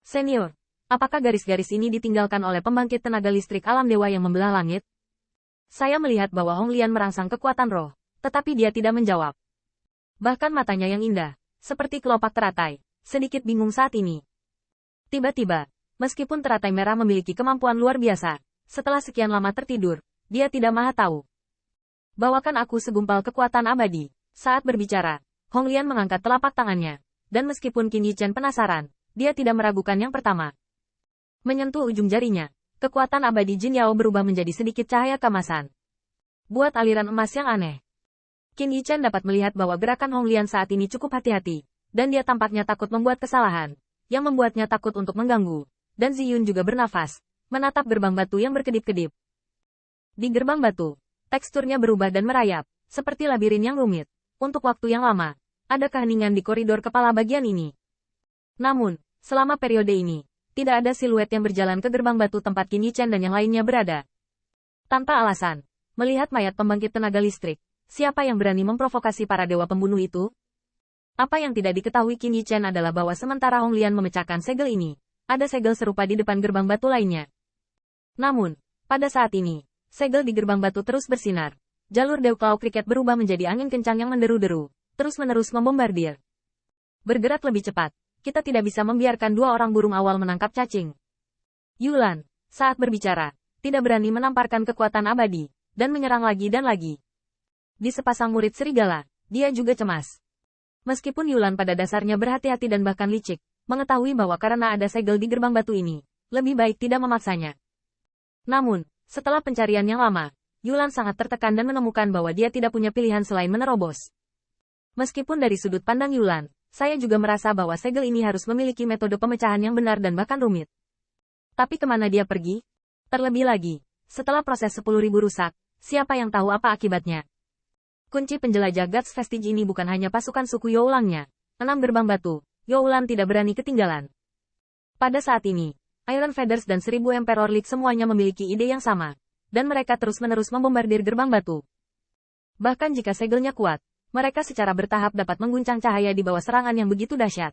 Senior, apakah garis-garis ini ditinggalkan oleh pembangkit tenaga listrik alam dewa yang membelah langit? Saya melihat bahwa Hong Lian merangsang kekuatan roh, tetapi dia tidak menjawab. Bahkan matanya yang indah, seperti kelopak teratai, sedikit bingung saat ini. Tiba-tiba, meskipun teratai merah memiliki kemampuan luar biasa, setelah sekian lama tertidur, dia tidak maha tahu. Bawakan aku segumpal kekuatan abadi. Saat berbicara, Hong Lian mengangkat telapak tangannya, dan meskipun Qin Yichen penasaran, dia tidak meragukan yang pertama. Menyentuh ujung jarinya, kekuatan abadi Jin Yao berubah menjadi sedikit cahaya keemasan. Buat aliran emas yang aneh. Qin Yichen dapat melihat bahwa gerakan Hong Lian saat ini cukup hati-hati, dan dia tampaknya takut membuat kesalahan, yang membuatnya takut untuk mengganggu, dan Ziyun juga bernafas, menatap gerbang batu yang berkedip-kedip. Di gerbang batu, teksturnya berubah dan merayap, seperti labirin yang rumit. Untuk waktu yang lama, ada keheningan di koridor kepala bagian ini. Namun, selama periode ini, tidak ada siluet yang berjalan ke gerbang batu tempat Qin Yichen dan yang lainnya berada. Tanpa alasan, melihat mayat pembangkit tenaga listrik, siapa yang berani memprovokasi para dewa pembunuh itu? Apa yang tidak diketahui Qin Yichen adalah bahwa sementara Hong Lian memecahkan segel ini, ada segel serupa di depan gerbang batu lainnya. Namun, pada saat ini, segel di gerbang batu terus bersinar. Jalur Dew Claw Cricket berubah menjadi angin kencang yang menderu-deru, terus-menerus membombardir. Bergerak lebih cepat. Kita tidak bisa membiarkan dua orang burung awal menangkap cacing. Yulan, saat berbicara, tidak berani menamparkan kekuatan abadi, dan menyerang lagi dan lagi. Di sepasang murid serigala, dia juga cemas. Meskipun Yulan pada dasarnya berhati-hati dan bahkan licik, mengetahui bahwa karena ada segel di gerbang batu ini, lebih baik tidak memaksanya. Namun, setelah pencarian yang lama, Yulan sangat tertekan dan menemukan bahwa dia tidak punya pilihan selain menerobos. Meskipun dari sudut pandang Yulan, saya juga merasa bahwa segel ini harus memiliki metode pemecahan yang benar dan bahkan rumit. Tapi kemana dia pergi? Terlebih lagi, setelah proses 10.000 rusak, siapa yang tahu apa akibatnya? Kunci penjelajah Guts Vestige ini bukan hanya pasukan suku Youlangnya. 6 gerbang batu, Youlan tidak berani ketinggalan. Pada saat ini, Iron Feathers dan 1000 Emperor League semuanya memiliki ide yang sama, dan mereka terus-menerus membombardir gerbang batu. Bahkan jika segelnya kuat, mereka secara bertahap dapat mengguncang cahaya di bawah serangan yang begitu dahsyat.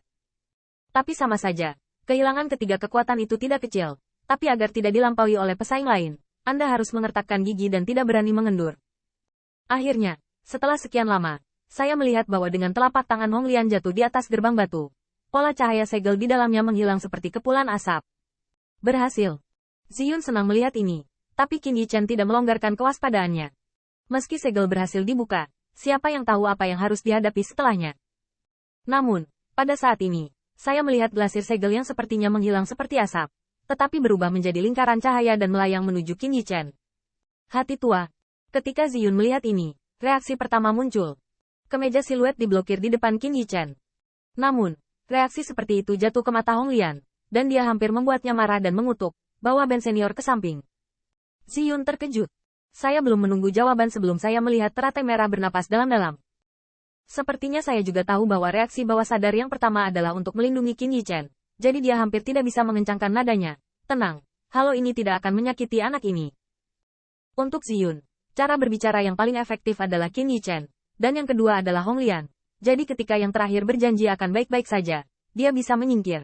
Tapi sama saja, kehilangan ketiga kekuatan itu tidak kecil, tapi agar tidak dilampaui oleh pesaing lain, Anda harus mengertakkan gigi dan tidak berani mengendur. Akhirnya, setelah sekian lama, saya melihat bahwa dengan telapak tangan Hong Lian jatuh di atas gerbang batu, pola cahaya segel di dalamnya menghilang seperti kepulan asap. Berhasil. Ziyun senang melihat ini, tapi Qin Yichen tidak melonggarkan kewaspadaannya. Meski segel berhasil dibuka, siapa yang tahu apa yang harus dihadapi setelahnya. Namun, pada saat ini, saya melihat glasir segel yang sepertinya menghilang seperti asap, tetapi berubah menjadi lingkaran cahaya dan melayang menuju Qin Yichen. Hati tua. Ketika Ziyun melihat ini, reaksi pertama muncul. Kemeja siluet diblokir di depan Qin Yichen. Namun, reaksi seperti itu jatuh ke mata Hong Lian, dan dia hampir membuatnya marah dan mengutuk, bawa band senior ke samping. Ziyun terkejut. Saya belum menunggu jawaban sebelum saya melihat teratai merah bernapas dalam-dalam. Sepertinya saya juga tahu bahwa reaksi bawah sadar yang pertama adalah untuk melindungi Qin Yichen, jadi dia hampir tidak bisa mengencangkan nadanya. Tenang, halo ini tidak akan menyakiti anak ini. Untuk Ziyun, cara berbicara yang paling efektif adalah Qin Yichen, dan yang kedua adalah Hong Lian. Jadi ketika yang terakhir berjanji akan baik-baik saja, dia bisa menyingkir.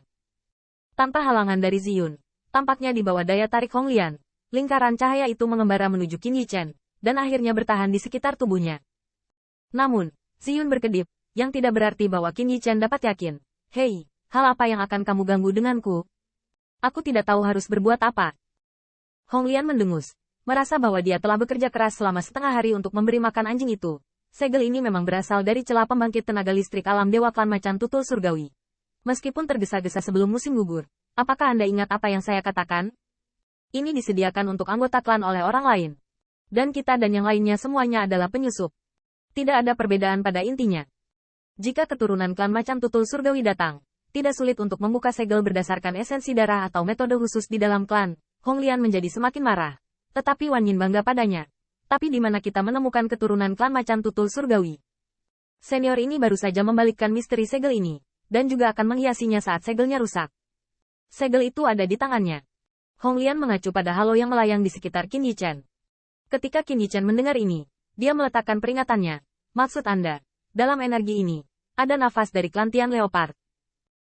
Tanpa halangan dari Ziyun, tampaknya di bawah daya tarik Hong Lian, lingkaran cahaya itu mengembara menuju Qin Yichen, dan akhirnya bertahan di sekitar tubuhnya. Namun, Ziyun berkedip, yang tidak berarti bahwa Qin Yichen dapat yakin. Hei, hal apa yang akan kamu ganggu denganku? Aku tidak tahu harus berbuat apa. Hong Lian mendengus, merasa bahwa dia telah bekerja keras selama setengah hari untuk memberi makan anjing itu. Segel ini memang berasal dari celah pembangkit tenaga listrik alam Dewa Klan Macan Tutul Surgawi. Meskipun tergesa-gesa sebelum musim gugur, apakah Anda ingat apa yang saya katakan? Ini disediakan untuk anggota klan oleh orang lain. Dan kita dan yang lainnya semuanya adalah penyusup. Tidak ada perbedaan pada intinya. Jika keturunan klan Macan Tutul Surgawi datang, tidak sulit untuk membuka segel berdasarkan esensi darah atau metode khusus di dalam klan. Hong Lian menjadi semakin marah. Tetapi Wan Yin bangga padanya. Tapi di mana kita menemukan keturunan klan Macan Tutul Surgawi? Senior ini baru saja membalikkan misteri segel ini, dan juga akan menghiasinya saat segelnya rusak. Segel itu ada di tangannya. Hong Lian mengacu pada halo yang melayang di sekitar Qin Yichen. Ketika Qin Yichen mendengar ini, dia meletakkan peringatannya. Maksud Anda, dalam energi ini, ada nafas dari klan Tian Leopard.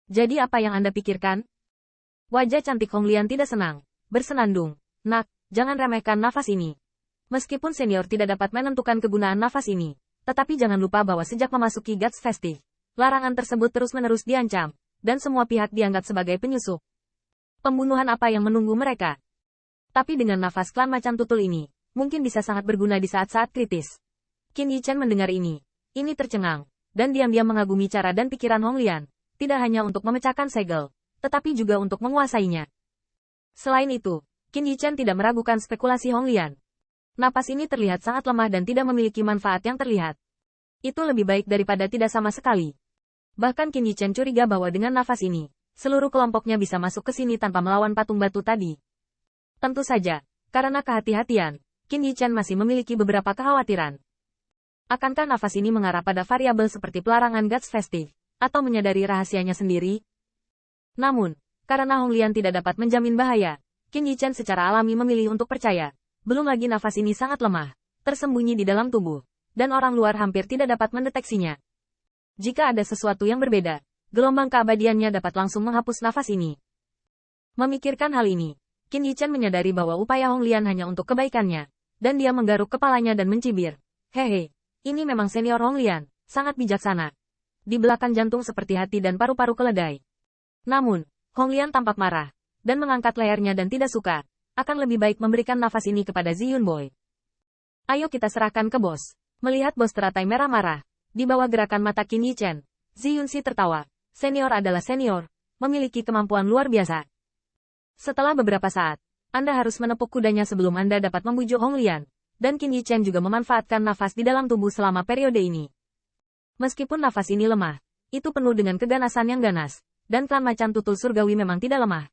Jadi apa yang Anda pikirkan? Wajah cantik Hong Lian tidak senang. Bersenandung. Nak, jangan remehkan nafas ini. Meskipun senior tidak dapat menentukan kegunaan nafas ini, tetapi jangan lupa bahwa sejak memasuki Guts Festive, larangan tersebut terus-menerus diancam, dan semua pihak dianggap sebagai penyusup. Pembunuhan apa yang menunggu mereka? Tapi dengan nafas klan macan tutul ini, mungkin bisa sangat berguna di saat-saat kritis. Qin Yichen mendengar ini. Ini tercengang, dan diam-diam mengagumi cara dan pikiran Hong Lian, tidak hanya untuk memecahkan segel, tetapi juga untuk menguasainya. Selain itu, Qin Yichen tidak meragukan spekulasi Hong Lian. Napas ini terlihat sangat lemah dan tidak memiliki manfaat yang terlihat. Itu lebih baik daripada tidak sama sekali. Bahkan Qin Yichen curiga bahwa dengan nafas ini, seluruh kelompoknya bisa masuk ke sini tanpa melawan patung batu tadi. Tentu saja, karena kehati-hatian, Qin Yichen masih memiliki beberapa kekhawatiran. Akankah nafas ini mengarah pada variabel seperti pelarangan Guts Festive, atau menyadari rahasianya sendiri? Namun, karena Hong Lian tidak dapat menjamin bahaya, Qin Yichen secara alami memilih untuk percaya. Belum lagi nafas ini sangat lemah, tersembunyi di dalam tubuh, dan orang luar hampir tidak dapat mendeteksinya. Jika ada sesuatu yang berbeda, gelombang keabadiannya dapat langsung menghapus nafas ini. Memikirkan hal ini, Qin Yichen menyadari bahwa upaya Hong Lian hanya untuk kebaikannya, dan dia menggaruk kepalanya dan mencibir. Hehe, ini memang senior Hong Lian, sangat bijaksana. Di belakang jantung seperti hati dan paru-paru keledai. Namun, Hong Lian tampak marah, dan mengangkat lehernya dan tidak suka, akan lebih baik memberikan nafas ini kepada Ziyun Boy. Ayo kita serahkan ke bos. Melihat bos teratai merah marah, di bawah gerakan mata Qin Yichen, Ziyun Si tertawa. Senior adalah senior, memiliki kemampuan luar biasa. Setelah beberapa saat, Anda harus menepuk kudanya sebelum Anda dapat membujuk Hong Lian, dan Qin Yichen juga memanfaatkan nafas di dalam tubuh selama periode ini. Meskipun nafas ini lemah, itu penuh dengan keganasan yang ganas, dan klan macan tutul surgawi memang tidak lemah.